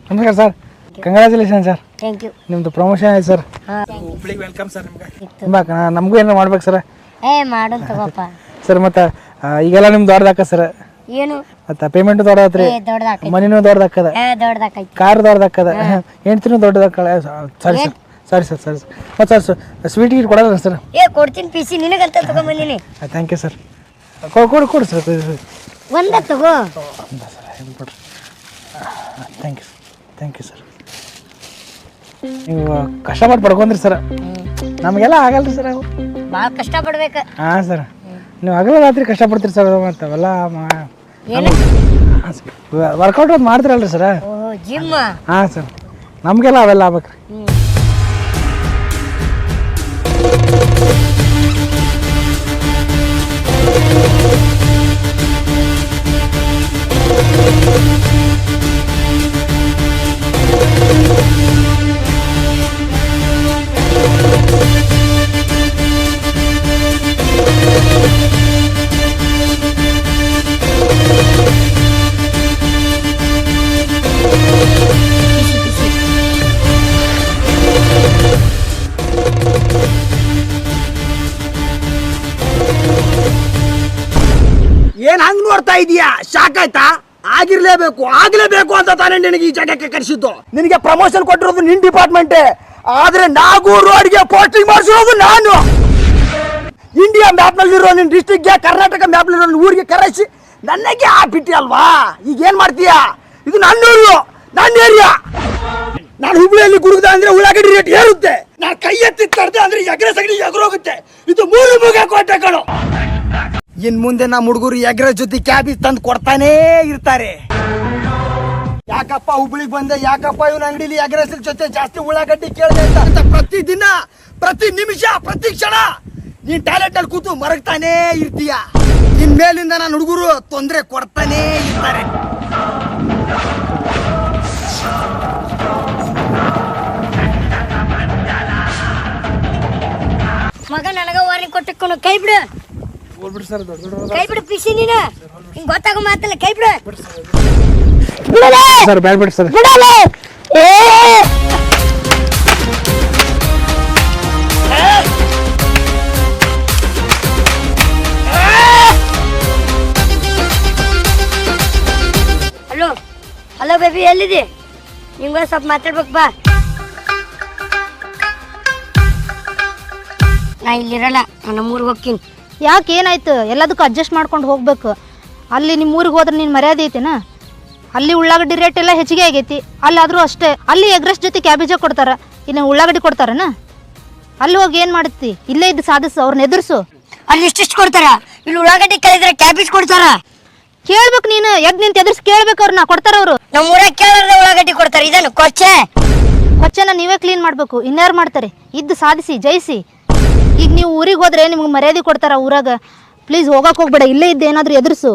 ನಮಸ್ಕಾರ sir, congratulation sir. Thank you. ನಿಮ್ದು promotion ಆಯ್ತು ಸರ್. ಹುಬ್ಳಿಗೆ ವೆಲ್ಕಮ್ ಸರ್. ನಿಮ್ಗೆ ತುಂಬ ನಮಗೂ ಏನೋ ಮಾಡ್ಬೇಕು ಸರ್. ಮಾಡೋಣ ತಗೋಪ್ಪ ಸರ್ ಮತ್ತು ಈಗೆಲ್ಲ ನಿಮ್ದು ದೊಡ್ಡದಾಕ ಸರ್. ಏನು ಮತ್ತು ಪೇಮೆಂಟು ದೊಡ್ಡದಾತ್ರಿ, ಮನಿನೂ ದೊಡ್ಡದಾಕದ, ಕಾರ್ ದೊಡ್ಡದಾಕದ, ಹೆಂಡ್ತಿನೂ ದೊಡ್ಡದಾಕಳ. ಸಾರಿ ಸರ್, ಸಾರಿ ಸರ್, ಸರಿ ಸರ್. ಮತ್ತು ಸರ್ ಸ್ವೀಟ್ ಗೀಟ್ ಕೊಡೋಲ್ಲ ಸರ್? ಕೊಡ್ತೀನಿ ಪಿಸಿ ನಿನಗಂತ ತಗೊಂಬಂದಿನಿ. Thank you sir. ಕೊಡು ಸರ್. ಒಂದ ತಗೋ. ಸರ್ ಕೊಡ್ರಿ. Thank you sir. ನೀವು ಕಷ್ಟಪಟ್ಟು ಪಡ್ಕೊಂಡ್ರಿ ಸರ್, ನಮಗೆಲ್ಲ ಆಗಲ್ರಿ ಸರ್. ಅವು ಭಾಳ ಕಷ್ಟ ಪಡ್ಬೇಕು. ಹಾಂ ಸರ್, ನೀವು ಹಗಲ ರಾತ್ರಿ ಕಷ್ಟಪಡ್ತೀರಿ ಸರ್. ಮತ್ತು ಅವೆಲ್ಲ ವರ್ಕೌಟ್ ಅದು ಮಾಡ್ತೀರಲ್ರಿ ಸರ್? ಜಿಮ್. ಹಾಂ ಸರ್, ನಮಗೆಲ್ಲ ಅವೆಲ್ಲ ಆಗ್ಬೇಕ್ರಿ. ಏನ್ ಹಂಗ್ ನೋಡ್ತಾ ಇದೀಯಾ? ಶಾಕ್ ಆಯ್ತಾ? ಆಗ್ಲೇಬೇಕು ಅಂತ ತಾನೇ ನಿನಗೆ ಈ ಜಾಗಕ್ಕೆ ಕರೆಸಿದ್ದು. ನಿನಗೆ ಪ್ರಮೋಷನ್ ಕೊಟ್ಟಿರೋದು ನಿನ್ ಡಿಪಾರ್ಟ್ಮೆಂಟೇ, ಆದ್ರೆ ನಾಗೂರ್ ರೋಡ್ಗೆ ಪೋಸ್ಟಿಂಗ್ ಮಾಡಿಸಿರೋದು ನಾನು. ಇಂಡಿಯಾ ಮ್ಯಾಪ್ ನಲ್ಲಿರೋ ನಿನ್ ಡಿಸ್ಟ್ರಿಕ್ಟ್ಗೆ, ಕರ್ನಾಟಕ ಮ್ಯಾಪ್ ನಲ್ಲಿರೋ ನಿನ್ ಊರಿಗೆ ಕರೆಸಿ ನನಗೆ ಹಾಕ್ಬಿಟ್ಟಿ ಅಲ್ವಾ? ಈಗ ಏನ್ ಮಾಡ್ತೀಯಾ? ಇದು ನನ್ನ ಊರು, ನನ್ನ ಏರಿಯಾ. ನಾನು ಹುಬ್ಳಿಯಲ್ಲಿ ಗುಡುಗ್ದ ಅಂದ್ರೆ ಉಳ್ಳಾಗಡ್ಡಿ ರೇಟ್ ಏರುತ್ತೆ. ನಾನು ಕೈ ಎತ್ತಿ ತರ್ದೆ ಅಂದ್ರೆ ಎಗರೆ ಸಗಡಿ ಎಗರೋಗುತ್ತೆ. ಇದು ಮೂರು ಮುಗ ಕೋಟೆ ಕಣೋ. ಇನ್ ಮುಂದೆ ನಮ್ಮ ಹುಡುಗರು ಎಗ್ರ ಜೊತೆ ಕ್ಯಾಬೇಜ್ ತಂದು ಕೊಡ್ತಾನೇ ಇರ್ತಾರೆ. ಯಾಕಪ್ಪ ಹುಬ್ಳಿಗೆ ಬಂದೆ, ಯಾಕಪ್ಪ ಇವನ ಅಂಗಡಿಲಿ ಎಗ್ರೆಸ್ ಜೊತೆ ಜಾಸ್ತಿ ಉಳ್ಳಾಗಡ್ಡಿ ಕೇಳಿದೆ ಅಂತ ಪ್ರತಿ ದಿನ, ಪ್ರತಿ ನಿಮಿಷ, ಪ್ರತಿ ಕ್ಷಣ ನೀನ್ ಟಾಯ್ಲೆಟ್ ಅಲ್ಲಿ ಕೂತು ಮರಗ್ತಾನೇ ಇರ್ತೀಯ. ಇನ್ ಮೇಲಿಂದ ನನ್ನ ಹುಡುಗರು ತೊಂದರೆ ಕೊಡ್ತಾನೇ ಇರ್ತಾರೆ. ಮಗ ನನಗ ವಾರ್ನಿಂಗ್ ಕೊಟ್ಟಿಕ್ಕೊಂಡು ಕೈ ಬಿಡು. ಸರ್ ಕೈ ಬಿಡು ಪಿಸಿ ನೀನು. ಹಿಂಗ್ ಗೊತ್ತಾಗೋ ಮಾತಲ್ಲ, ಕೈ ಬಿಡು. ಸರ್ ಬೇಡ ಸರ್. ಹಲೋ ಬೇಬಿ, ಎಲ್ಲಿದೆ? ನಿಮ್ಗ ಸ್ವಲ್ಪ ಮಾತಾಡ್ಬೇಕು ಬಾ. ನಾ ಇಲ್ಲಿರಲ್ಲ, ನಾನು ನಮ್ಮೂರಿಗೆ ಹೋಗ್ತೀನಿ. ಯಾಕೆ ಏನಾಯ್ತು? ಎಲ್ಲದಕ್ಕೂ ಅಡ್ಜಸ್ಟ್ ಮಾಡ್ಕೊಂಡು ಹೋಗ್ಬೇಕು. ಅಲ್ಲಿ ನಿಮ್ಮ ಊರಿಗೆ ಹೋದ್ರೆ ನೀನು ಮರ್ಯಾದೆ ಐತೆನಾ? ಅಲ್ಲಿ ಉಳ್ಳಾಗಡ್ಡಿ ರೇಟ್ ಎಲ್ಲ ಹೆಚ್ಚಿಗೆ ಆಗೈತಿ, ಅಲ್ಲಾದರೂ ಅಷ್ಟೇ. ಅಲ್ಲಿ ಎಗ್ರೆಸ್ ಜೊತೆ ಕ್ಯಾಬೇಜ ಕೊಡ್ತಾರೆ, ಇನ್ನು ಉಳ್ಳಾಗಡ್ಡಿ ಕೊಡ್ತಾರನ? ಅಲ್ಲಿ ಹೋಗಿ ಏನು ಮಾಡುತ್ತಿ? ಇಲ್ಲೇ ಇದ್ದು ಸಾಧಿಸು, ಅವ್ರನ್ನ ಎದುರಿಸು. ಅಲ್ಲಿ ಇಷ್ಟಿಷ್ಟು ಕೊಡ್ತಾರ, ಇಲ್ಲಿ ಉಳ್ಳಾಗಡ್ಡಿ ಕಲಿದ್ರೆ ಕ್ಯಾಬೇಜ್ ಕೊಡ್ತಾರ. ಕೇಳ್ಬೇಕು ನೀನು, ಎದ್ ನಿಂತು ಎದುರಿಸಿ ಕೇಳ್ಬೇಕು. ಅವ್ರನ್ನ ಕೊಡ್ತಾರ ಅವರು. ನಮ್ಮ ಊರಾಗ ಕೇಳಿದ್ರೆ ಉಳ್ಳಾಗಡ್ಡಿ ಕೊಡ್ತಾರೆ. ಇದನ್ನು ಕೊಚ್ಚೆನ ನೀವೇ ಕ್ಲೀನ್ ಮಾಡಬೇಕು, ಇನ್ಯಾರು ಮಾಡ್ತಾರೆ? ಇದ್ದು ಸಾಧಿಸಿ, ಜಯಿಸಿ. ಈಗ ನೀವು ಊರಿಗೆ ಹೋದ್ರೆ ನಿಮ್ಗೆ ಮರ್ಯಾದೆ ಕೊಡ್ತಾರ ಊರಾಗ. ಪ್ಲೀಸ್ ಹೋಗಕ್ಕೆ ಹೋಗ್ಬೇಡ, ಇಲ್ಲೇ ಇದ್ದು ಏನಾದರೂ ಎದುರಿಸು.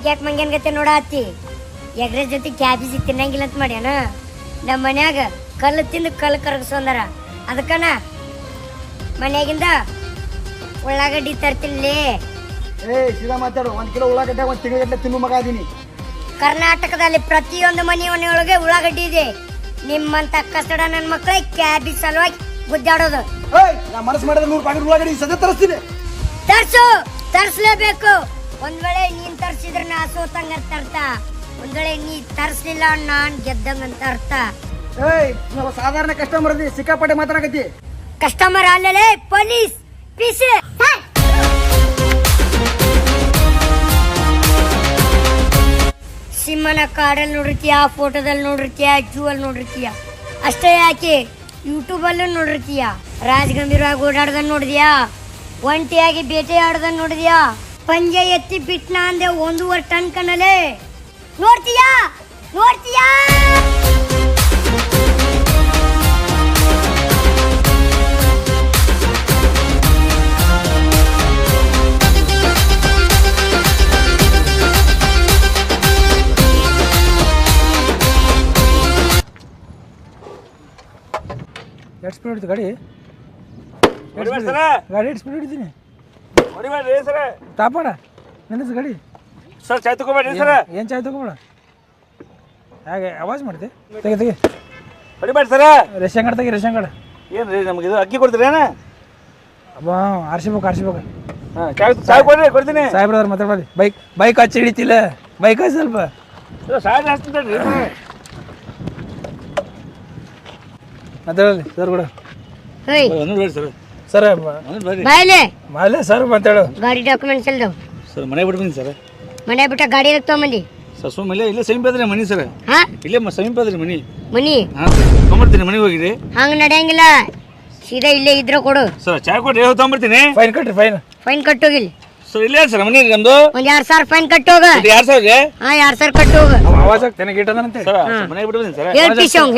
ಯಾಕೆ ಮಂಗ್ಯಾನ್ ಗತೆ ನೋಡತ್ತಿ? ಎಗ್ರೆಸ್ ಜೊತೆ ಕ್ಯಾಬೇಜ್ ತಿನ್ನಂಗಿಲ್ಲ ಅಂತ ಮಾಡ್ಯಾನ. ನಮ್ಮ ಮನ್ಯಾಗ ಕಲ್ಲು ತಿಂದು ಕಲ್ಲು ಕರಗಿಸೋಂದಾರ. ಅದಕ್ಕನ ಮನ್ಯಾಗಿಂದ ಉಳ್ಳಾಗಡ್ಡಿ ತರ್ತಿಲ್ಲೇ. ಸೀದಾ ಮಾತಾಡು. 1 ಕಿಲೋ ಉಳ್ಳಾಗಡ್ಡೆ 1 ತಿಂಗಳ ತಿನ್ನು ಮಗ ಅದೀನಿ. ಕರ್ನಾಟಕದಲ್ಲಿ ಪ್ರತಿಯೊಂದು ಮನೆಯೊಳಗೆ ಉಳ್ಳಾಗಡ್ಡಿ ಇದೆ. ನಿಮ್ಮಂತ ಕಸಡ ನನ್ನ ಮಕ್ಕಳೇ ಕ್ಯಾಬಿ ಸಲುವಾಗಿ ಗುದ್ದಾಡೋದು. ನಾ ಮನಸ್ಸು ಮಾಡಿದ್ರೆ 100 ಪ್ಯಾಕೆಟ್ ಉಳ್ಳಾಗಡ್ಡಿ ಸದ್ಯ ತರಿಸ್ತೀನಿ. ತರ್ಸ್ಲೇಬೇಕು. ಒಂದ್ ವೇಳೆ ನೀನ್ ತರ್ಸಿದ್ರೆ ನಾ ಸೋತಂಗ ಅಂತ ಅರ್ಥ. ಒಂದ್ ವೇಳೆ ನೀ ತರ್ಸ್ಲಿಲ್ಲ ನಾನ್ ಗೆದ್ದಂಗ ಅಂತ ಅರ್ಥ. ನಾವು ಸಾಧಾರಣ ಕಸ್ಟಮರ್ ಅದಿ, ಸಿಕ್ಕಾಪಟ್ಟೆ ಮಾತಾಡಕತ್ತಿ. ಕಸ್ಟಮರ್ ಅಲ್ಲೇ ಪೊಲೀಸ್ ಪೀಸ್. ಸಿಂಹನ ಕಾಡಲ್ಲಿ ನೋಡಿರ್ತೀಯ, ಫೋಟೋದಲ್ಲಿ ನೋಡಿರ್ತೀಯ, ಜೂ ಅಲ್ಲಿ ನೋಡಿರ್ತೀಯ. ಅಷ್ಟೇ ಯಾಕೆ ಯೂಟ್ಯೂಬ್ ಅಲ್ಲೂ ನೋಡಿರ್ತೀಯ. ರಾಜ್ ಗಂಭೀರವಾಗಿ ಓಡಾಡ್ದನ್ ನೋಡಿದ್ಯಾ, ಒಂಟಿಯಾಗಿ ಬೇಟೆ ಆಡ್ದನ್ ನೋಡಿದ್ಯಾ, ಪಂಜೆ ಎತ್ತಿ ಬಿಟ್ನ ಅಂದೆ 1.5 ಟನ್ ಕಣ್ಣಲೆ ನೋಡ್ತೀಯಾ. ಎಷ್ಟು ಸ್ಪೀಡ್ ಹೊಡಿತು ಗಾಡಿ? ಗಾಡಿ ಎಷ್ಟು ಸ್ಪೀಡ್ ಹೊಡಿತೀನಿ? ತಾಪಣ ನಿಲ್ಲಿಸ್ ಗಾಡಿ. ಸರ್ ಚಾಯ್ ತಗೋಬೇಡ್ರಿ ಸರ್. ಏನು ಚಾಯ್ ತಗೋಬೇಡ, ಹಾಗೆ ಆವಾಜ್ ಮಾಡ್ತಿ. ತೆಗಿ ಹೊಡಿಬೇಡಿ ಸರ್. ರೇಷನ್ ಕಾರ್ಡ್ ತೆಗಿ, ರೇಷನ್ ಕಾರ್ಡ್. ಏನು ರೀ ನಮ್ಗೆ ಇದು ಅಕ್ಕಿ ಕೊಡ್ತೀರಿ ಏನು? ಅಬ್ಬಾ ಆರ್ಸಿಬೇಕು. ಹಾಂ ಚಾಯ್ ಕೊಡ್ತೀನಿ. ಸಾಹೇಬ್ರವ್ರು ಮಾತಾಡ್ಬಾರ್ದು. ಬೈಕ್ ಹಚ್ಚಿ ಹಿಡಿತಿಲ್ಲ, ಬೈಕ್ ಹಚ್ಚಿ ಸ್ವಲ್ಪ ಸಾಯ್ ಹಚ್ತೀನಿ ಮಾತಾಡಲಿ ಸರ್ ಕೂಡ. ಸರ್ ಸರ್ ಬಾಯ್ಲೆ ಮಾಲೆ ಸರ್ ಮಾತಾಡು. ಗಾಡಿ ಡಾಕ್ಯುಮೆಂಟ್ಸ್ ಎಲ್ಲ ಸರ್ ಮನೆ ಬಿಟ್ಟು ಬಂದಿ ಸರ್. ಮನೆ ಬಿಟ್ಟ ಗಾಡಿ ತಗೊಂಬಂದಿ. ಸರ್ ಸುಮ್ಮನೆ ಇಲ್ಲೇ ಸಮೀಪ ಅದ್ರಿ ಮನಿ ಸರ್. ಹಾ ಇಲ್ಲೇ ಸಮೀಪ ಅದ್ರಿ ಮನಿ. ಹಾಂ ತೊಗೊಂಬರ್ತೀನಿ ಮನೆಗೆ ಹೋಗಿರಿ. ಹಂಗೆ ನಡೆಯಂಗಿಲ್ಲ, ಸೀದಾ ಇಲ್ಲೇ ಇದ್ರೆ ಕೊಡು. ಸರ್ ಚಾಯ್ ಕೊಡ್ರಿ, ತೊಗೊಂಬರ್ತೀನಿ. ಫೈನ್ ಕಟ್ರಿ, ಫೈನ್ ಕಟ್ಟೋಗಿಲ್ಲ. ಸರ್ ಇಲ್ಲೇ ಸರ್ ಮನಿ ನಮ್ದು. ಒಂದ್ 2,000 ಫೈನ್ ಕಟ್ಟೋಗ. 2,000 ಹಾ 2,000 ಕಟ್ಟೋಗ. ಆವಾಜ್ ಆಗ್ತೇನೆ ಗೀಟದಂತೆ. ಸರ್ ಮನೆಗೆ ಬಿಟ್ಟು ಬಂದಿನಿ ಸರ್.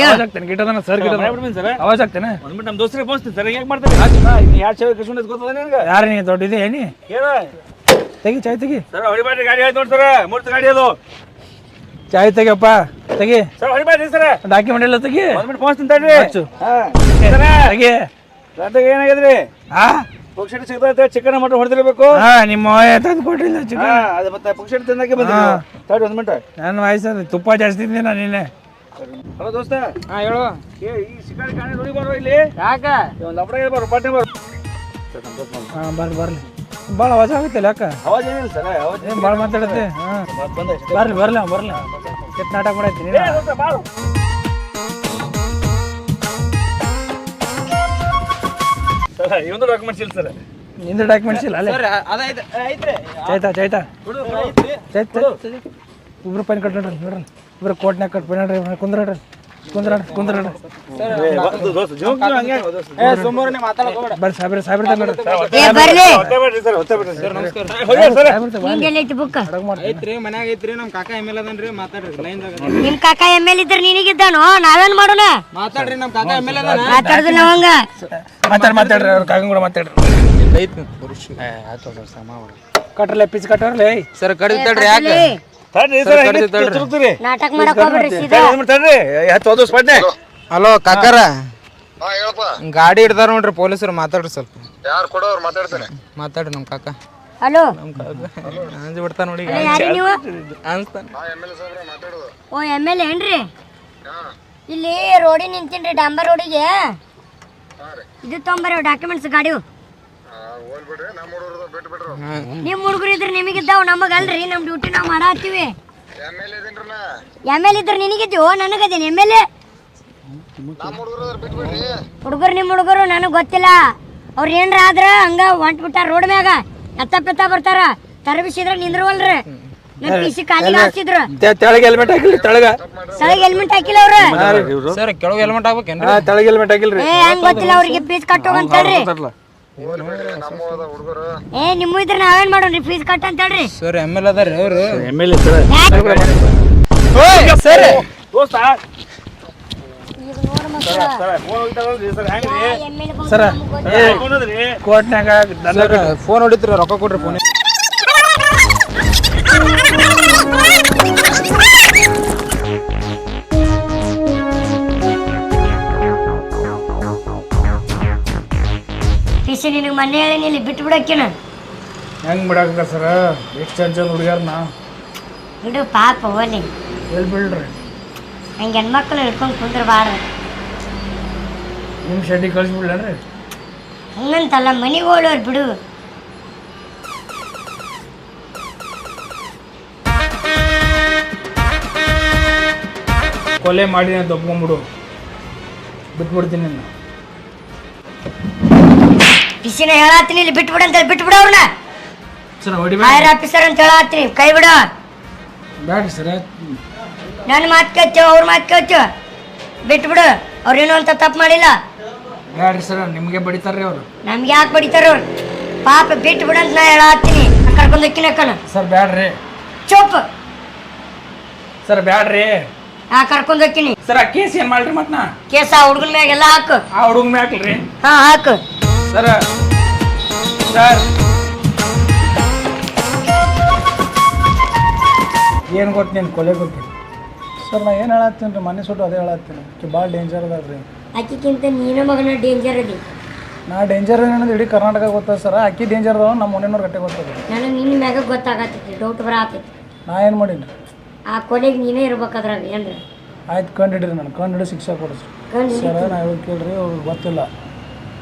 ಆವಾಜ್ ಆಗ್ತೇನೆ ಗೀಟದನ ಸರ್. ಮನೆ ಬಿಟ್ಟು ಬಂದಿನಿ ಸರ್. ಆವಾಜ್ ಆಗ್ತೇನೆ. ಒಂದು ಮಿನಿಟ್ ನಮ್ಮ ದೋಸ್ತರಿಗೆ ಪೋಸ್ತೀನಿ ಸರ್. ಹೇಗೆ ಮಾಡ್ತಾರೆ 2,000 ಕಸ್ಕೊಂಡು ಗೊತ್ತದ ನಿನಗೆ? ಯಾರು ನೀ ದೊಡ್ಡಿದೆ ಏನಿ? ಏನು ತೆಗಿ ಚಾಯ್ ತೆಗಿ. ಸರ್ ಹೊಡಿಬೇಡ್ರಿ, ಗಾಡಿ ಆಯ್ತು ನೋಡಿ ಸರ್. ಮೂರ್ತಿ ಗಾಡಿ ಅದು. ಚಾಯ್ ತೆಗಿಯಪ್ಪ ತೆಗಿ. Sir ಹೊಡಿಬೇಡ್ರಿ sir. ಡಾಕ್ಯುಮೆಂಟ್ ಎಲ್ಲ ತೆಗಿ. ಒಂದು ಮಿನಿಟ್ ಪೋಸ್ತೀನಿ ತಡ್ರಿ. ತೆಗಿ. ರಾತ್ರಿಗೆ ಏನಾಗಿದ್ರಿ? ಹಾ ಪುಕ್ಷಟಿ ಸಿಗ್ತೈತೆ, ಚಿಕನ್ ಮಟನ್ ಹೊಡೆದಿರ್ಬೇಕು. ಹಾ ನಿಮ್ಮ ತಂದು ಕೊಟ್ಟಿಲ್ಲ ಚಿಕನ್. ಅದೇ ಮತ್ತೆ ಪುಕ್ಷಟಿ ತಿನ್ನಕ್ಕೆ ಬಂದ್ರಿ. ತಡ್ರಿ ಒಂದು ಮಿನಿಟ್. ನನ್ನ ವಯಸ್ಸು ತುಪ್ಪ ಜಾಸ್ತಿ ತಿಂದಿನ ನೀನೆ. ಹಲೋ ದೋಸ್ತ. ಹಾ ಹೇಳು. ಈ ಶಿಕಾರಿ ಗಾಡಿ ನೋಡಿ ಬರೋ ಇಲ್ಲಿ. ಯಾಕ ಒಂದು ಲಪಡ ಬರೋ ಪಾಟ್ನೆ ಬರೋ. ಹಾ ಬರ್ಲಿ ಭಾಳ ಅವಾಜ್ ಆಗುತ್ತಿಲ್ಲ ಯಾಕ? ಅವಾಜ್ ಏನಿಲ್ಲ ಸರ್. ಅವಾಜ್ ಏನು ಭಾಳ ಮಾತಾಡುತ್ತೆ. ಹಾಂ ಬರ್ಲಿ ಕೆಟ್ಟ ನಾಟಕ ಮಾಡೈತಿ ನೀನು. ಸರ್ ಇವೊಂದು ಡಾಕ್ಯುಮೆಂಟ್ಸ್ ಇಲ್ಲ ಸರ್. ನಿಂದು ಡಾಕ್ಯುಮೆಂಟ್ಸ್ ಇಲ್ಲ ಅಲ್ಲೇ? ಚೈತಾ ಇಬ್ರು ಪೈನ್ ಕಟ್ ನೋಡ್ರಿ ಇಬ್ರು ಕೋಟ್ನಾಗ ಕಟ್ ಪೈನ್ ನೋಡ್ರಿ. ಕುಂದ್ರಾಡ್ರಿ ಬರ್ರಿ ಸಾಹೇಬ್ರ ಮನ್ಯಾಗ ಐತ್ರಿ ನಮ್ ಕಾಕ ಎಮ್ಎಲ್ ಅದನ್ರಿ. ಮಾತಾಡ್ರಿ ನಿಮ್ ಕಾಕ ಎಮ್ಎಲ್ ಇದ್ರ ನಿನಗಿದ್ದಾನೋ? ನಾವೇನ್ ಮಾಡೋಣ? ಮಾತಾಡ್ರಿ ನಮ್ ಕಾಕ ಎಮ್ಎಲ್ ಅದ. ಮಾತಾಡುದಿಲ್ಲ ಅವಂಗ. ಮಾತಾಡ್ರಿ ಅವ್ರ ಕಾಕನ್ ಕೂಡ ಮಾತಾಡ್ರಿ. ಕಟ್ರಲ್ಲ ಪಿಚ್ ಕಟ್ರಲ್ಲ ಸರ್ ಕಡಿತಾಡ್ರಿ. ಯಾಕೆ ನಾಟಕ ಮಾಡಕ್ ಹೋಗ್ಬಿಡ್ರಿ ಸೀದಾ. ಹಲೋ ಕಾಕಾರ, ಗಾಡಿ ಹಿಡ್ದಾರ ನೋಡ್ರಿ ಪೊಲೀಸರು. ಮಾತಾಡ್ರಿ ಸ್ವಲ್ಪ. ಯಾರು ಕೊಡೋರು ಮಾತಾಡ್ತಾನೆ. ಮಾತಾಡ್ರಿ ನಮ್ ಕಾಕ. ಹಲೋ ಅಂಜ್ ಬಿಡ್ತಾ ನೋಡಿ. ಯಾರಿ ನೀವು? ಅನ್ಸ್ತಾನ. ಓ ಎಮ್ಎಲ್ ಏನ್ರಿ? ಇಲ್ಲಿ ರೋಡಿ ನಿಂತೀನ್ರಿ, ಡಾಂಬರ್ ರೋಡಿಗೆ. ಇದು ತೊಂಬರ್ರಿ ಡಾಕ್ಯುಮೆಂಟ್ಸ್ ಗಾಡಿವು. ನಿಮ್ ಹುಡುಗರು ಇದ್ರೆ ನಿಮಗಿದ್ದಾವ, ನಮಗಲ್ರಿ. ನಮ್ ಡ್ಯೂಟಿ ನಾವ್ ಮಾಡತ್ತೀವಿ. ಎಮ್ಎಲ್ ಇದ್ರೆ ನಿನಗಿದ್ದೀವೋ? ನನಗದೇನು ಎಮ್ಎಲ್? ಹುಡುಗರು ನಿಮ್ಮ ಹುಡುಗರು ನನಗ್ ಗೊತ್ತಿಲ್ಲ. ಅವ್ರ ಏನ್ರ ಆದ್ರ ಹಂಗ ಹೊಂಟ್ ಬಿಟ್ಟಾರ ರೋಡ್ ಮ್ಯಾಗ. ಎತ್ತ ಬರ್ತಾರ, ತರಬಿಸಿದ್ರ ನಿಂದ್ರವಲ್ರಿ. ನನ್ ಪಿಸಿ ಕಾಲಿಗೆ ಹಾಕ್ಸಿದ್ರು. ತೆಳಗೆ ಹೆಲ್ಮೆಟ್ ಹಾಕಿಲ್ರಿ. ತೆಳಗೆ ಹೆಲ್ಮೆಟ್ ಹಾಕಿಲ್ಲ ಅವ್ರು. ಸರ್ ಕೆಳಗೆ ಹೆಲ್ಮೆಟ್ ಹಾಕ್ಬೇಕೇನ್ರಿ? ತೆಳಗೆ ಹೆಲ್ಮೆಟ್ ಹಾಕಿಲ್ರಿ. ಹೆಂಗ್ ಗೊತ್ತಿಲ್ಲ ಅವ್ರಿಗೆ. ಫೀಸ್ ಕಟ್ಟೋಗ ಅಂತ ಹೇಳ್ರಿ. ನಿಮ್ಮ ಇದ್ರ ನಾವೇನ್ ಮಾಡೋಣ್ರಿ? ಫೀಸ್ ಕಟ್ಟ ಅಂತ ಹೇಳ್ರಿ. ಸರ್ ಎಮ್ಎಲ್ ಅದಾರಿ ಅವ್ರು. MLA sir. ಸರ್ ದೋಸ್ತ ಸರ ಕೋರ್ಟ್ನಾಗ ಫೋನ್ ಹೊಡಿತೀರ, ರೊಕ್ಕ ಕೊಡ್ರಿ ಫೋನ್. ಪಿಸಿ ನಿನಗೆ ಮೊನ್ನೆ ಹೇಳಿ ಇಲ್ಲಿ ಬಿಟ್ಟು ಬಿಡಕ್ಕೇನ. ಹೆಂಗ್ ಬಿಡಾಕ ಸರ? ಎಷ್ಟು ಚಂದ ಹುಡುಗ್ಯಾರನ ಬಿಡು ಪಾಪ ಹೋಲಿ. ಎಲ್ಲಿ ಬಿಡ್ರಿ? ಹಂಗೆ ಹೆಣ್ಮಕ್ಳು ಹಿಡ್ಕೊಂಡು ಕುಂದ್ರಬಾರ್ದು. ನಿಮ್ಮ ಶೆಡ್ಡಿಗೆ ಕಳಿಸ್ಬಿಡ್ಲೇನ್ರಿ? ಹಂಗಂತಲ್ಲ, ಮನೆಗೆ ಹೋಳೋರು ಬಿಡು. ಕೊಲೆ ಮಾಡಿ ನಾನು ಒಪ್ಕೊಂಡ್ಬಿಡು, ಬಿಟ್ಬಿಡ್ತೀನಿ ನಾನು. ಬಿಸಿನ ಹೇಳತ್ತೀನಿ, ಇಲ್ಲಿ ಬಿಟ್ಬಿಡು ಅಂತ ಬಿಟ್ಬಿಡು ಅವ್ರನ್ನ. ಸರ್ ಹೊಡಿ ಫೈರ್ ಆಫೀಸರ್ ಅಂತ ಹೇಳತ್ತೀನಿ, ಕೈ ಬಿಡು. ಬ್ಯಾಡ್ರಿ ಸರ್, ನನ್ನ ಮಾತು ಕೇಳ್ತೀವ, ಅವ್ರ ಮಾತು ಕೇಳ್ತೀವ, ಬಿಟ್ಬಿಡು. ಅವ್ರೇನು ಅಂತ ತಪ್ಪು ಮಾಡಿಲ್ಲ. ಬ್ಯಾಡ್ರಿ ಸರ್, ನಿಮಗೆ ಬಡಿತಾರ್ರಿ ಅವರು. ನಮ್ಗೆ ಯಾಕೆ ಬಡಿತಾರ ಅವ್ರು? ಪಾಪ ಬಿಟ್ಬಿಡು ಅಂತ ನಾ ಹೇಳತ್ತೀನಿ. ಕರ್ಕೊಂಡು ಹೋಗ್ತೀನಿ ಅಕ್ಕನ. ಸರ್ ಬ್ಯಾಡ್ರಿ ಚುಪ್. ಸರ್, ಬ್ಯಾಡ್ರಿ. ನಾ ಕರ್ಕೊಂಡು ಹೋಗ್ತೀನಿ. ಸರ್, ಆ ಕೇಸ್ ಏನ್ ಮಾಡ್ರಿ ಮತ್ ನಾ? ಕೇಸ ಆ ಹುಡುಗನ ಮ್ಯಾಗೆಲ್ಲ ಹಾಕು. ಆ ಹುಡುಗ ಮ್ಯಾಗ ಹಾಕ್ಲ್ರಿ? ಹಾ ಹಾಕು. ಸರ್ ಸರ್ ಏನು ಗೊತ್ತು ನೀನು ಕೊಲೆ ಗೊತ್ತಿ? ಸರ್ ನಾ ಏನು ಹೇಳತ್ತೀನಿ ರೀ, ಮನೆ ಸುಟ್ಟು ಅದೇ ಹೇಳತ್ತೀನಿ. ಭಾಳ ಡೇಂಜರ್ ಅದಾಳ್ರಿ. ಆಕಿಕ್ಕಿಂತ ನೀನ ಮಗನ ಡೇಂಜರ್ ಅದಿ. ನಾ ಡೇಂಜರ್ ಏನಂದ್ರೆ ಇಡೀ ಕರ್ನಾಟಕ ಗೊತ್ತದ ಸರ್. ಅಕ್ಕಿ ಡೇಂಜರ್ ಅದಾವ, ನಮ್ಮ ಮನೆಯವ್ರ ಗಟ್ಟೆ ಗೊತ್ತದ. ನನಗೆ ನಿನ್ನ ಮ್ಯಾಗ ಗೊತ್ತಾಗತ್ತೈತಿ, ಡೌಟ್ ಬರತೈತಿ. ನಾ ಏನು ಮಾಡೀನಿ? ಆ ಕೊಲೆಗೆ ನೀನೇ ಇರ್ಬೇಕಾದ್ರಾಗ ಏನ್ರಿ? ಆಯ್ತು, ಕಂಡು ಹಿಡೀರಿ, ನಾನು ಕಂಡು ಹಿಡಿದು ಶಿಕ್ಷೆ ಕೊಡಿಸ್ರಿ ಸರ್. ನಾ ಹೇಳಿ ಕೇಳ್ರಿ, ಅವ್ರಿಗೆ ಗೊತ್ತಿಲ್ಲ,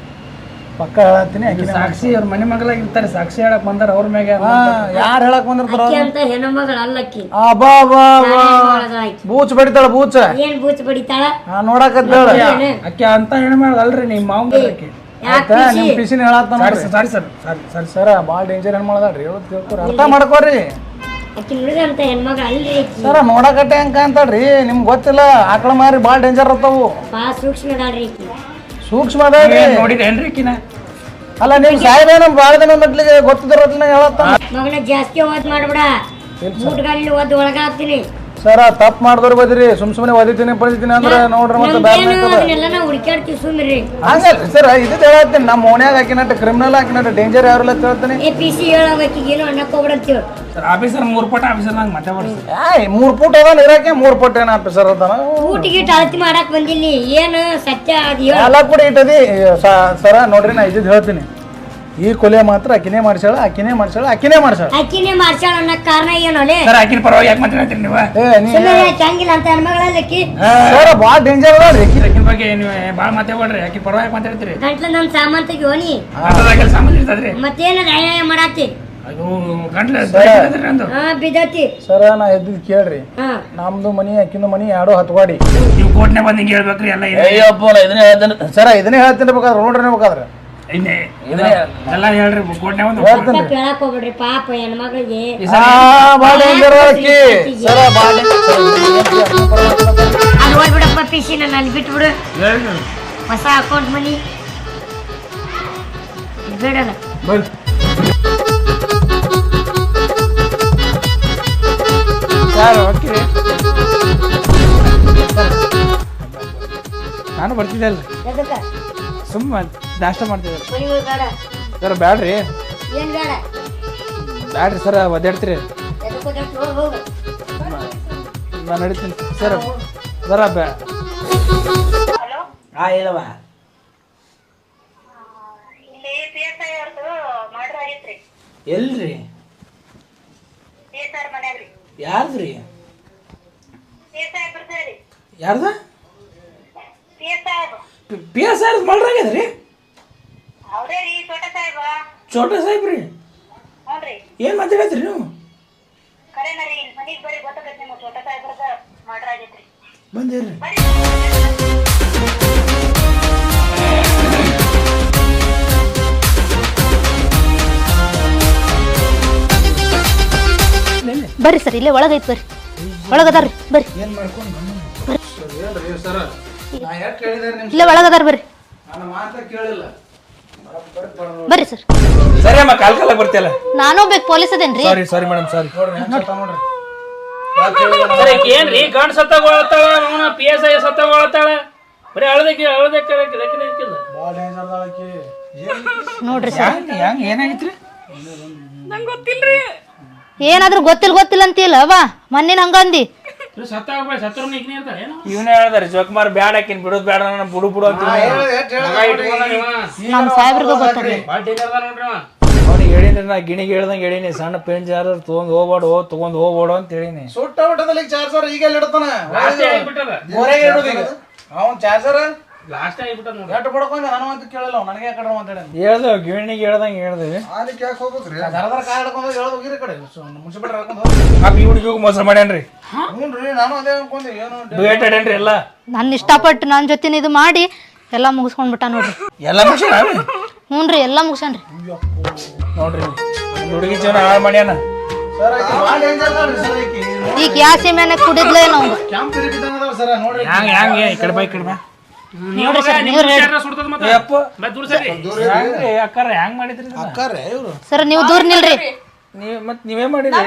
ಪಕ್ಕ ಹೇಳತ್ತೀನಿ. ಸಾಕ್ಷಿ ಅವ್ರ ಮನೆ ಮಗಳಾಗಿರ್ತಾರೆ, ಸಾಕ್ಷಿ ಹೇಳಕ್ ಬಂದಾರ ಅವ್ರ ಮ್ಯಾಗ. ಯಾರು ಹೇಳಕ್ ಬಂದಿರ್ತಾರ ಅಂತ ಹೆಣ್ಣು ಮಗಳು ಅಲ್ಲಕ್ಕಿ. ಬೂಚ್ ಬಡಿತಾಳ, ಬೂಚ್. ಏನ್ ಬೂಚ್ ಬಡಿತಾಳ? ನೋಡಕತ್ತಾಳ ಅಕ್ಕಿ ಅಂತ ಹೆಣ್ಣು ಮಗಳು ಅಲ್ರಿ. ನಿಮ್ಮ ಮಾವ ನಿಮ್ ಪಿಸಿನ ಹೇಳತ್ತ. ಸಾರಿ ಸರ್, ಸಾರಿ ಸರ್, ಭಾಳ ಡೇಂಜರ್ ಹೆಣ್ಣು ಮಾಡದಾಳ್ರಿ. ಹೇಳೋದು ತಿಳ್ಕೊರಿ, ಅರ್ಥ ಮಾಡ್ಕೋರಿ. ಆಕಿ ನುಡಿದಂತ ಹೆಣ್ಮಗ ಅಲ್ರಿ. ಸರ ನೋಡಕಟ್ಟೆ ಹಂಗ ಅಂತಾಳ್ರಿ, ನಿಮ್ಗೆ ಗೊತ್ತಿಲ್ಲ. ಆಕಳ ಮಾರಿ ಭಾಳ ಡೇಂಜರ್ ಇರ್ತಾವು. ಭಾಳ ಸೂಕ್ಷ್ಮ ಅದಾಳ್ರಿ ಆಕಿ. ಸೂಕ್ಷ್ಮ ಅದಾಳ್ರಿ. ನೋಡಿದೇನ್ರಿ ಆಕಿನ? ಅಲ್ಲ, ನಿಮ್ ಸಾಹೇಬೇನ ಭಾಳ ದಿನ ಮಟ್ಲಿಗೆ ಗೊತ್ತಿದ್ರತ್ನ ಹೇಳತ್ತ. ಮಗನ ಜಾಸ್ತಿ ಓದ್ ಮಾಡ್ಬಿಡ, ಬೂಟ್ಗಳಲ್ಲಿ ಓದ್ ಒಳಗ ಹಾಕ್ತೀನಿ. ಸರ ತಪ್ಪು ಮಾಡಿದವ್ರು ಬದ್ರಿ, ಸುಮ್ಮನೆ ಓದಿತೀನಿ ಪಡಿತೀನಿ ಅಂದ್ರೆ ನೋಡ್ರಿ ಮತ್ತೆ ಅದನ್ನೆಲ್ಲ ಹುಡುಕಾಡ್ತೀವಿ ಸುಮ್ರಿ. ಹಂಗಲ್ರಿ ಸರ್, ಇದು ಹೇಳತ್ತೀನಿ. ನಮ್ಮ ಓಣ್ಯಾಗ ಹಾಕಿನಟ್ಟು ಕ್ರಿಮಿನಲ್ ಹಾಕಿನಟ್ಟು ಡೇಂಜರ್ ಯಾರಿಲ್ಲ ಅಂತ ಹೇಳ್ತೀನಿ. APC ಹೇಳೋಕೆ ಏನು ಅನ್ನಕ್ ಹೋಗ್ಬಿಡಂತೀವಿ. ಸರ್ ಆಫೀಸರ್ 3 ಪಟ ಆಫೀಸರ್ ನಂಗೆ ಮತ್ತೆ ಬರ್ತೀವಿ. 3 ಫೂಟ್ ಅದ ಇರಾಕೆ, 3 ಫೂಟ್ ಏನು ಆಫೀಸರ್ ಅದಾನ? ಊಟ ಗೀಟ ಅಳತಿ ಮಾಡಕ್ ಬಂದಿಲ್ಲಿ ಏನು ಸತ್ಯ ಅದು ಎಲ್ಲ ಕೂಡ ಇಟ್ಟದಿ. ಸರ ನೋಡ್ರಿ, ನಾ ಇದ್ದಿದ್ದು ಹೇಳ್ತೀನಿ. ಈ ಕೊಲೆ ಮಾತ್ರ ಅಕ್ಕಿನೇ ಮಾಡ್ಸಾಳ, ಅಕ್ಕಿನೇ ಮಾಡ್ಸಾಳ, ಅಕ್ಕಿನೇ ಮಾಡ್ಸಾಳ. ಅಕ್ಕಿನೇ ಮಾಡ್ಸಾಳ ಅನ್ನಕ್ ಕಾರಣ ಏನು? ಸರ್ ಅಕ್ಕಿನ ಪರವಾಗಿ ಯಾಕೆ ಮಾತಾಡ್ತೀರಿ ನೀವು? ಚಂಗಿಲ್ಲ ಅಂತ ಹೆಣ್ಮಗಳಲ್ಲ ಅಕ್ಕಿ. ಸರ್ ಭಾಳ ಡೇಂಜರ್ ಅದಾಳ್ರಿ ಅಕ್ಕಿನ ಬಗ್ಗೆ. ನೀವು ಭಾಳ ಮಾತಾಡ್ಬೇಡ್ರಿ. ಅಕ್ಕಿ ಪರವಾಗಿ ಮಾತಾಡ್ತೀರಿ. ಗಂಟ್ಲ ನಮ್ ಸಾಮಾನ್ ತೆಗಿಯೋನಿ ಸಾಮಾನು ಇರ್ತದ್ರಿ. ಮತ್ತೇನ ನ್ಯಾಯ ಮಾಡಾತಿ? ಬಿದ್ದತಿ. ಸರ ನಾ ಎದ್ದಿದ್ ಕೇಳ್ರಿ, ನಮ್ದು ಮನಿ ಅಕ್ಕಿನ ಮನಿ ಎರಡು ಹತ್ವಾಡಿ. ನೀವು ಕೋರ್ಟ್ನೆ ಬಂದು ಹಿಂಗೆ ಹೇಳ್ಬೇಕ್ರಿ ಎಲ್ಲ. ಸರ ಇದನ್ನೇ ಹೇಳ್ತೀನಿ ಬೇಕಾದ್ರೆ, ನೋಡ್ರಿ ಬೇಕಾದ್ರೆ ಎಲ್ಲ ಹೇಳ್ರಿ ಕೋರ್ಟ್ನೆ ಒಂದು ಕೇಳಕ್ ಹೋಗ್ಬಿಡ್ರಿ. ಪಾಪ ಹೆಣ್ಮಗಳಿಗೆ ಅದು ಹೋಗ್ಬಿಡಪ್ಪ. ಪಿಸಿ ನಾನು ಬಿಟ್ಬಿಡು. ಹೊಸ ಅಕೌಂಟ್ ಮನಿ ಬೇಡಲ್ಲ. ನಾನು ಬರ್ತಿದ್ದೆ ಅಲ್ರಿ, ಸುಮ್ಮ ನಾಷ್ಟ ಮಾಡ್ತಿದ್ದೆ. ಬೇಡ. ಸರ್ ಬ್ಯಾಡ್ರಿ, ಏನ್ ಬೇಡ? ಬ್ಯಾಡ್ರಿ ಸರ್, ಒದ್ದಾಡ್ತೀರಿ. ಹೋಗು. ನಾನು ನಡೀತೀನಿ ಸರ್. ಸರ ಬ್ಯಾ ಹೇಳವ. ಎಲ್ರಿ? ಯಾರ್ದ್ರಿ? ಯಾರ್ದ? PS ಸಾಹೇಬ್ ಮಾಡ್ರಾಗ್ಯದ್ರಿ? ಛೋಟಾ ಸಾಹೇಬ್ ರೀ? ಏನ್ ಮಾತಾಡತ್ರಿ ನೀವು? ಬಂದೇರಿ. ಬರ್ರಿ ಸರ್, ಇಲ್ಲೇ ಒಳಗೈತ್ ಬರ್ರಿ. ಒಳಗದಾರ್ರಿ, ಬರ್ರಿ. ಏನ್ ಮಾಡ್ಕೊಂಡು ಸರ್? ನಾ ಯಾಕೆ ಕೇಳಿದೆ ನಿಮ್? ಇಲ್ಲೇ ಒಳಗದಾರ, ಬರ್ರಿ. ನನ್ನ ಮಾತ ಕೇಳಿಲ್ಲ. ಬರ್ರಿ ಸರ್. ಸರಿ ಅಮ್ಮ, ಕಾಲ ಬರ್ತಿಯಲ್ಲ. ನಾನು ಬೇಕು ಪೊಲೀಸ್ ಅದೇನ್ರಿ? ಸಾರಿ ಮೇಡಮ್, ಸಾರಿ. ನೋಡ್ರಿ ಏನ್ರಿ ಗಂಡ ಸತ್ತಗೊಳತ್ತಾಳ, PSI ಸತ್ತಗೊಳತ್ತಾಳ, ಬರೀ ಅಳದಕ್ಕೆ ಭಾಳ ಡೇಂಜರ್ ಅದಾಳಕಿ. ನೋಡ್ರಿ ಸರ್, ಏನಾಗಿತ್ರಿ? ನಂಗೆ ಗೊತ್ತಿಲ್ರಿ. ಏನಾದ್ರೂ ಗೊತ್ತಿಲ್ಲ ಅಂತೀಲ್ಲ ಅವ ಮೊನ್ನೆ ಹಂಗಂದಿ. ಇವನೇ ಹೇಳ್ದಾರೆ ಜೋಕುಮಾರ್ ಬ್ಯಾಡ ಹಾಕಿನ್ ಬಿಡೋದ್ ಬೇಡ ಬುಡು ಬುಡು ಅಂತ ನಮ್ಮ ಸಾಹೇಬ್ರಿಗೂ ಗೊತ್ತಾಗ್ಲಿ. ಅವ್ನಿಗೆ ಹೇಳಿನಿ ನಾ ಗಿಣಿಗೆ ಹೇಳ್ದಂಗೆ ಹೇಳಿನಿ ಸಣ್ಣ ಪೇನ್ ಚಾರ್ಜರ್ ತೊಗೊಂಡು ಹೋಗ್ಬೇಡು ಅಂತ ಹೇಳಿನಿ. ಸುಟ್ಟ ಬಿಟ್ಟದಲ್ಲಿ ಚಾರ್ಜರ್ ಈಗ ಎಲ್ಲಿ ಇಡ್ತಾನ ಲಾಸ್ಟ್ ಆಗಿಬಿಟ್ಟದ ಗೋರೆಗೆ ಇಡೋದು ಈಗ ಅವನ್ ಚಾರ್ಜರ್ ಲಾಸ್ಟ್ ಆಗಿಬಿಟ್ಟದ ನೋಡಿ. ಎಷ್ಟು ಬಡ್ಕೊಂಡು ನಾನು ಅಂತ ಕೇಳಿಲ್ಲ ನನಗೆ ಕಡೆ ಮಾತಾಡ ಹೇಳ್ದೇವು ಗಿಣಿಗೆ ಹೇಳ್ದಂಗೆ ಹೇಳ್ದೇವಿ. ಅದಕ್ಕೆ ಯಾಕೆ ಹೋಗ್ಬೇಕ್ರಿ ದರ ಕಾರ್ ಹಿಡ್ಕೊಂಡು ಹೇಳೋಗಿರಿ ಕಡೆ ಮುನ್ಸಿಪಾಲ್ಟಿ ಹಾಕೊಂಡು ಆ ಈ ಹುಡುಗಿಗೂ ಮೋಸ ಮಾಡ್ಯಾನ್ರಿ. ಹ್ಞೂ ರೀ ನಾನು ಅದೇ ಅನ್ಕೊಂಡೆ ಏನು ಡುಯೆಟ್ ಆಡ್ಯಾನ್ರಿ ಎಲ್ಲ. ನನ್ನ ಇಷ್ಟಪಟ್ಟು ನನ್ನ ಜೊತೆ ಇದು ಮಾಡಿ ಎಲ್ಲ ಮುಗಿಸ್ಕೊಂಡ್ಬಿಟ್ಟ ನೋಡ್ರಿ. ಎಲ್ಲ ಮುಗಿಸ್ಯಾನ ಹ್ಞೂ ರೀ ಎಲ್ಲ ಮುಗಿಸ್ಯಾನ್ರಿ. ನೋಡ್ರಿ ಹುಡುಗಿ ಜೀವನ ಹಾಳು ಮಾಡ್ಯಾನ. ಸರ್ ಆಕಿ ಭಾಳ ಡೇಂಜರ್ ಅದಾಳ್ರಿ ಸರ್ ಆಕಿ ಈಗ ಯಾವ ಸೀಮೆನೆ ಕುಡಿದ್ಲೇ ನಾವು. ಕ್ಯಾಂಪ್ ಇರಿಬಿದ್ದಂಗೆ ಅದಾವ ಸರ್ ನೋಡ್ರಿ ಹ್ಯಾಂಗೆ ಈ ಕಡೆ ಬಾ ಈ ಕಡೆ ಬಾ. ನೀವು ಸರ್, ನಿಮ್ಮ ವಿಚಾರ ಸುಡ್ತದ ಮತ್ತೆ ಏಯಪ್ಪ ಮತ್ತೆ ದೂರ ಸರಿ. ಹ್ಯಾಂಗ್ರಿ ಅಕ್ಕಾರ ಹ್ಯಾಂಗ್ ಮಾಡಿದ್ರಿ ಇದನ್ನ? ಅಕ್ಕಾರೆ ಇವರು ಸರ್ ನೀವು ದೂರ ನಿಲ್ರಿ. ನೀವೇ ಮಾಡಿದ್ರಿ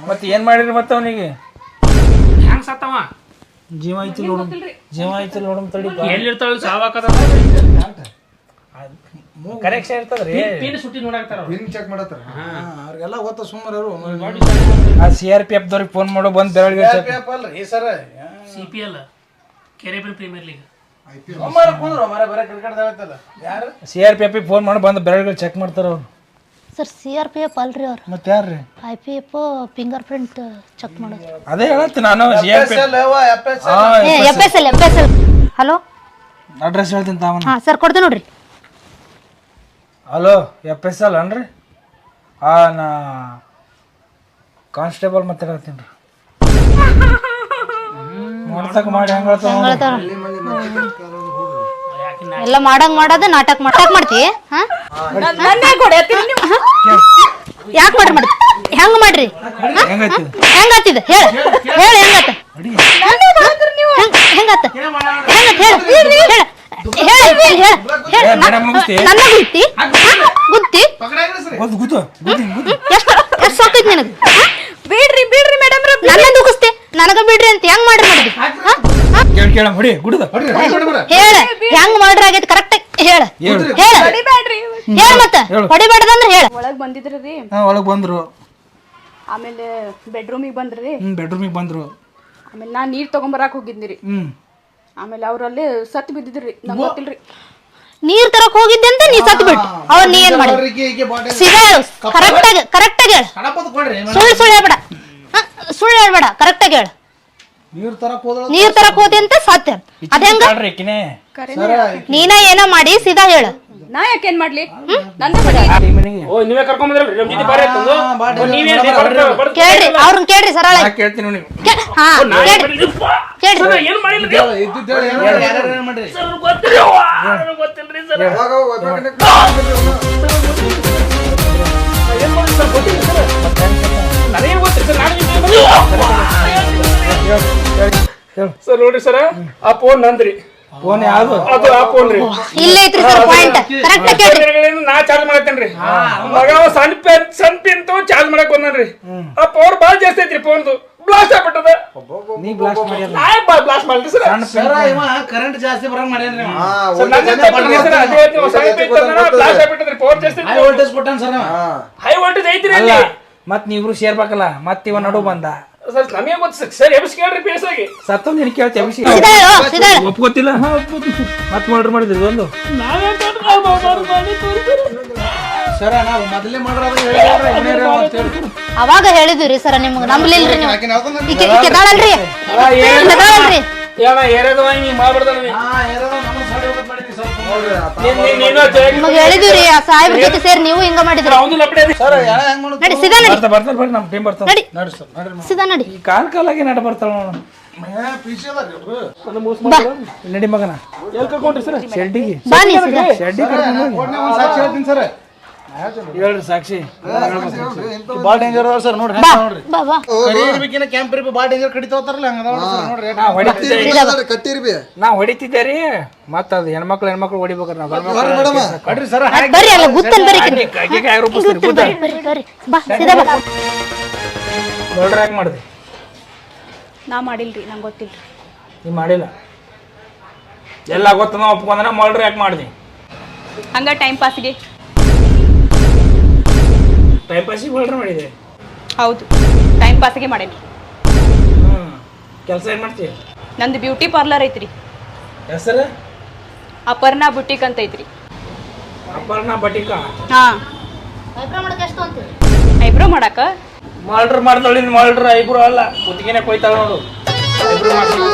ಮತ್ತೆ ಏನ್ ಮಾಡಿರಿ ಮತ್ತೆ ಅವನಿಗೆ ಹೆಂಗ್ ಸತ್ತವ ಜೀವ ಐತಿ ನೋಡಮ್ ತಡಿ. ಎಲ್ಲಿರ್ತಾವ ಸಾವಾಕದ ಕರೆಕ್ಷನ್ ಇರ್ತದ್ರಿ. ಪಿನ್ ಸುಟ್ಟಿ ನೋಡಾಕ್ತಾರ ಅವ್ರು. ಬಿನ್ ಚೆಕ್ ಮಾಡತ್ತಾರ ಅವ್ರಿಗೆಲ್ಲ ಗೊತ್ತ ಸುಮ್ಮನೆ ಅವರು ಆ CRPF ದವ್ರಿಗೆ ಫೋನ್ ಮಾಡೋ ಬಂದ್ ಬೆಳಗ್ಗೆ ಅಲ್ರಿ ಸರ್ CPL ಕೆರೆಬಿಲ್ ಪ್ರೀಮಿಯರ್ ಲೀಗ್ ಒಮ್ಮೆ ಕುಂದ್ರು ಮರ ಬರ ಕ್ರಿಕೆಟ್ ಆಯ್ತಲ್ಲ ಯಾರು CRPF ಫೋನ್ ಮಾಡಿ ಬಂದ್ ಬೆಳಗ್ಗೆ ಚೆಕ್ ಮಾಡ್ತಾರ ಅವ್ರು. ಸರ್ CRPF ಅಲ್ರಿ ಅವ್ರು, ಮತ್ತೆ ಯಾರ್ರಿ? IPF ಫಿಂಗರ್ ಪ್ರಿಂಟ್ ಚೆಕ್ ಮಾಡೋದು. ಅದೇ ಹೇಳತ್ತಿ ನಾನು FSL. ಹಲೋ ಅಡ್ರೆಸ್ ಹೇಳ್ತೀನಿ ತಾವನ. ಹಾಂ ಸರ್ ಕೊಡ್ತೇನೆ ನೋಡ್ರಿ. ಹಲೋ FSL ಅನ್ರಿ? ನಾ ಕಾನ್ಸ್ಟೇಬಲ್ ಮಾತಾಡತ್ತೀನಿ ರೀ. ಮಾಡ್ತಕ್ಕ ಮಾಡಿ ಹೆಂಗ ಎಲ್ಲ ಮಾಡಂಗ್ ಮಾಡೋದು ನಾಟಕ ಮಾಡ್ತಿ. ಯಾಕೆ ಮಾಡ್ರಿ ಹೆಂಗ್ ಮಾಡ್ರಿ ಹೆಂಗೈತಿ ಹೆಂಗಾತಿದ ಹೇಳ ಹೇಳ ಹೆಂಗಾತ ನನ್ನ ಗುತ್ತಿ ಎಷ್ಟು ಸಾಕೈತಿ ನಿನಗೆ? ಬಿಡ್ರಿ ಮೇಡಮ್ ನನ್ನ ದುಃಖಸ್ತಿ ನನಗ ಬಿಡ್ರಿ ಅಂತ ಹೆಂಗ್ ಮಾಡ್ರಿ ಕೇಳ ಹೊಡಿ ಗುಡ್ದ ಹೇಳ ಹೆಂಗ್ ಮಾಡ್ರಿ ಆಗೈತಿ ಕರೆಕ್ಟ್ ಹೇಳ ಹೇಳ ಮತ್ತ ಹೊಡಿಬೇಡ್ದಂದ್ರ ಹೇಳ. ಒಳಗ್ ಬಂದಿದ್ರಿ ರೀ, ಒಳಗ್ ಬಂದ್ರು. ಆಮೇಲೆ ಬೆಡ್ರೂಮಿಗೆ ಬಂದ್ರಿ, ಬೆಡ್ರೂಮಿಗೆ ಬಂದ್ರು. ಆಮೇಲೆ ನಾ ನೀರ್ ತಗೊಂಬರಾಕ್ ಹೋಗಿದ್ನಿರಿ. ಆಮೇಲೆ ಅವ್ರಲ್ಲಿ ಸತ್ ಬಿದ್ದಿದ್ರಿ, ನಂಗೆ ಗೊತ್ತಿಲ್ರಿ. ನೀರ್ ತರಕ್ ಹೋಗಿದ್ದೆ ಅಂತ ನೀ ಸತ್ ಬಿಟ್ಟು ಅವ್ರ ನೀ ಏನ್ ಮಾಡಿ ಸೀದಾ ಹೇಳು ಕರೆಕ್ಟಾಗಿ ಹೇಳು. ಸುಳ್ಳು ಹೇಳ್ಬೇಡ, ಸುಳ್ಳು ಹೇಳ್ಬೇಡ, ಕರೆಕ್ಟಾಗಿ ಹೇಳು. ನೀರ್ ತರಕ್ ಹೋದೆ ಅಂತ ಸತ್ಯ ಅದ ಹೆಂಗ? ನೀನ ಏನೋ ಮಾಡಿ ಸೀದಾ ಹೇಳು. ನಾ ಯಾಕೇನ್ ಮಾಡ್ಲಿ? ನಂದೇ ಮನೆ. ಓ ನೀವೇ ಕರ್ಕೊಂಡ್ ಬಂದ್ರಲ್ರಿ ನಮ್ಮ ಜೊತೆ ಬಾರಿ ಆಯ್ತು. ನೀವೇ ಕೇಳ್ರಿ ಅವ್ರನ್ನ ಕೇಳ್ರಿ ಸರಳ. ಕೇಳ್ತೀನಿ ನೀವು. ಹಾ ಕೇಳ್ರಿ ಏನು ಮಾಡಿಲ್ಲ ಸರ್, ಗೊತ್ತಿಲ್ರಿ ಸರ್. ನನಗೇನು ಗೊತ್ತಿಲ್ಲ ಸರ್, ಸರ್ ನೋಡ್ರಿ ಸರ್, ಆ ಫೋನ್ ನಂದ್ರಿ. ಫೋನ್ ಯಾವ್ದು? ಅದು ಆ ಫೋನ್ ರೀ. ಇಲ್ಲ ಐತ್ರಿ ಸರ್ ಪಾಯಿಂಟ್ ಕರೆಕ್ಟ್ ಕೇಳ್ರಿ. ನಾ ಚಾರ್ಜ್ ಮಾಡತ್ತೇನ್ರಿ. ಮಗ ಸಣ್ಣ ಪಿನ್ ತಗೊಂಡ್ ಚಾರ್ಜ್ ಮಾಡಕ್ ಬಂದ್ರಿ. ಆ ಪವರ್ ಬಾಳ ಜಾಸ್ತಿ ಐತ್ರಿ ಫೋನ್ದು. ಬ್ಲಾಸ್ಟ್ ಆಗ್ಬಿಟ್ಟದ. ನೀ ಬ್ಲಾಸ್ಟ್ ಮಾಡಿಲ್ಲ? ನಾ ಬ್ಲಾಸ್ಟ್ ಮಾಡ್ಲಿ ಸರ್. ಕರೆಂಟ್ ಜಾಸ್ತಿ ಬರಂಗ್ ಮಾಡ್ಯಾನ್ರಿ ಬ್ಲಾಸ್ಟ್ ಆಗ್ಬಿಟ್ಟದ್ರಿ. ಪವರ್ ಜಾಸ್ತಿ ವೋಲ್ಟೇಜ್ ಕೊಟ್ಟಾನ ಸರ್. ಹೈ ವೋಲ್ಟೇಜ್ ಐತ್ರಿ ಅಲ್ಲಿ. ಮತ್ ನೀವ್ರು ಸೇರ್ಬೇಕಲ್ಲ, ಮತ್ ಇವ ನಡು ಬಂದ. ಸರ್ ನಮಗೆ ಗೊತ್ತ ಸರ್, ಎಬ್ಸ್ ಕೇಳ್ರಿ ಪೇಸ್ ಆಗಿ. ಸತ್ತ ನಿನ್ ಕೇಳ್ತಿ ಅಭಿಷಿ ಸೀದಾ ಹೇಳು. ಒಪ್ಕೋತಿಲ್ಲ? ಮತ್ ಮರ್ಡರ್ ಮಾಡಿದ್ರಿ ಒಂದು. ಸರ ನಾವು ಮೊದಲೇ ಅವಾಗ ಹೇಳಿದ್ವಿ ಸರ್ ನಿಮ್ಗೆ ನಂಬಲಿಲ್ರಿ ನೀವು. ಕೆದಾಳಲ್ರಿ ನಿಮಗೆ ಹೇಳಿದ್ವಿ ಆ ಸಾಹೇಬ್ರ ಜೊತೆ ಸೇರಿ ನೀವು ಹಿಂಗ ಮಾಡಿದ್ರಿ. ನಡಿ ಸೀದಾ ನಡಿ, ನಮ್ ಟೀಮ್ ಬರ್ತಾವ. ನಡಿ ಸೀದಾ ನಡಿ. ಈ ಕಾಲಾಗಿ ನಡ ಬರ್ತಾವ ನೋಡು. ನಡಿ ಮಗನ ಶೆಡ್ಡಿಗೆ. ಬಾ ನೀ ಸೀದಾ. ಹೇಳ್ರಿ ಸಾಕ್ಷಿ. ಬಾಳ ಡೇಂಜರ್ ಅದಾವ ಸರ್ ನೋಡ್ರಿ. ಬಾ ಬಾ ಕ್ಯಾಂಪ್ ಬಾಳ ಡೇಂಜರ್ ಕಡಿತಾವತ್ತಾರಲ್ಲ ಹಂಗ ನೋಡ್ರಿ. ನಾ ಹೊಡಿತಿದ್ದೆ ರೀ. ಮತ್ತ ಅದು ಹೆಣ್ಮಕ್ಳು ಹೊಡಿಬೇಕ್ರಿ. ನಾವು ಕಡ್ರಿ ಸರ್ ಬರ್ರಿ ಅಲ್ಲ ಗುತ್ತನ್ ಬರ್ರಿ ಬರ್ರಿ ಬಾ ಸೀದಾ ಬಾ. ನೋಡ್ರಿ ಯಾಕೆ ಮಾಡಿದೆ? ನಾ ಮಾಡಿಲ್ರಿ, ನಂಗೆ ಗೊತ್ತಿಲ್ರಿ. ನೀ ಮಾಡಿಲ್ಲ, ಎಲ್ಲ ಗೊತ್ತ ನಾವು ಒಪ್ಕೊಂಡ. ಮಾಡ್ರಿ ಯಾಕೆ ಮಾಡಿದೆ? ಹಂಗ ಟೈಮ್ ಪಾಸ್ಗೆ. ಟೈಮ್ ಪಾಸಿಗೆ ಮಾಡ್ರಿ ಮಾಡಿದೆ? ಹೌದು, ಟೈಮ್ ಪಾಸ್ಗೆ ಮಾಡೇನಿ. ಕೆಲಸ ಏನ್ ಮಾಡ್ತೀವಿ? ನಂದು ಬ್ಯೂಟಿ ಪಾರ್ಲರ್ ಐತ್ರಿ. ಹೆಸರು? ಅಪರ್ಣಾ ಬುಟಿಕ್ ಅಂತ ಐತ್ರಿ. ಅಪರ್ಣಾ ಬಟಿಕಾ? ಹಾ. ಐಬ್ರೋ ಮಾಡಕ್ಕೆ ಎಷ್ಟು ಅಂತೀರಿ? ಐಬ್ರೋ ಮಾಡಾಕ ಮರ್ಡರ್ ಮಾಡ್ದಳಿ ಮರ್ಡರ್ ಐಬ್ರು ಅಲ್ಲ ಕುತ್ತಿಗೆನೆ ಕೊಯ್ತಾಳ ನೋಡು ಐಬ್ರು ಮಾಡ್ತೀನಿ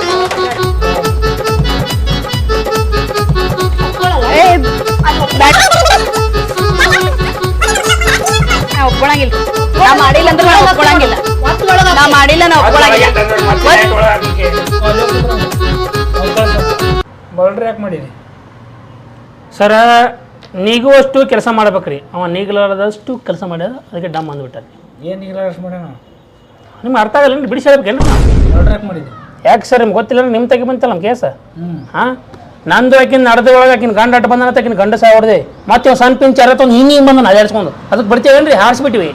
ನಾ ಒಪ್ಕೊಳಂಗಿಲ್ಲ. ನಾ ಮಾಡಿಲ್ಲ ಅಂದ್ರೆ ನಾ ಒಪ್ಕೊಳಂಗಿಲ್ಲ. ನಾ ಮಾಡಿಲ್ಲ ನಾ ಒಪ್ಕೊಳಂಗಿಲ್ಲ. ಮರ್ಡ್ರ್ ಯಾಕೆ ಮಾಡೀನಿ? ಸರ ನೀಗುವಷ್ಟು ಕೆಲಸ ಮಾಡ್ಬೇಕ್ರಿ ಅವ ನೀಗಲಾರದಷ್ಟು ಕೆಲಸ ಮಾಡ್ಯಾದ ಅದಕ್ಕೆ ಡಮ್ ಅಂದ್ಬಿಟ್ಟಾರೆ. ಏನು ಈಗ ಅಷ್ಟು ಮಾಡ್ಯಾನ? ನಿಮ್ಗೆ ಅರ್ಥ ಆಗಲ್ಲ ಬಿಡಿಸಿ ಹೇಳ್ಬೇಕೇನು? ಮರ್ಡ್ರ್ ಯಾಕೆ ಮಾಡಿದ್ದೆ? ಯಾಕೆ ಸರ್ ನಿಮ್ಗೆ ಗೊತ್ತಿಲ್ಲ ನಿಮ್ಮ ತೆಗಿ ಬಂತಲ್ಲ ನಮ್ಮ ಕೇಸ. ಹಾಂ ನಂದು ಆಕಿನ ನಡೆದ ಒಳಗೆ ಆಕಿನ ಗಂಡ ಅಟ್ಟು ಬಂದ ಆಕಿನ ಗಂಡ ಸಾವಡ್ದೆ ಮತ್ತೆ ಇವ್ ಸಣ್ಣ ಪಿಂಚ್ ಅರತ್ತೊಂದು ಹಿಂಗೆ ಬಂದು ಅಡ್ಯಾಡ್ಸ್ಕೊಂಡು ಅದಕ್ಕೆ ಬರ್ತೀವೇನ್ರಿ ಹಾರಿಸ್ಬಿಟ್ಟಿವಿ.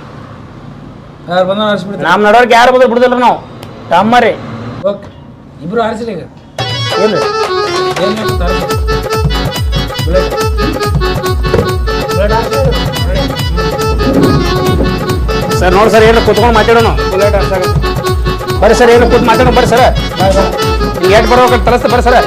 ಯಾರು ಬಂದ ಆರಿಸ್ಬಿಡ್ತಾರೆ? ನಮ್ಮ ನಡೋರ್ಗೆ ಯಾರು ಬಂದ್ರೆ ಬಿಡುದಿಲ್ಲ ನಾವು ತಮ್ಮರಿ. ಓಕೆ, ಇಬ್ರು ಆರಿಸಿಲ್ಲ ಈಗ. ಏನು ಏನು ಸರ್ ನೋಡಿ ಸರ್ ಏನು ಕೂತ್ಕೊಂಡು ಮಾತಾಡೋಣ. ಬುಲೆಟ್ ಆರ್ಸಾಗತ್ತೆ. ಬರ್ರಿ ಸರ್ ಏನು ಕೂತ್ ಮಾತಾಡೋಣ ಬರ್ರಿ ಸರ್. ನಿಮ್ಗೆ ಎಷ್ಟು ಬರ್ಬೇಕು ತಲಸ್ತೆ ಬರ್ರಿ ಸರ್.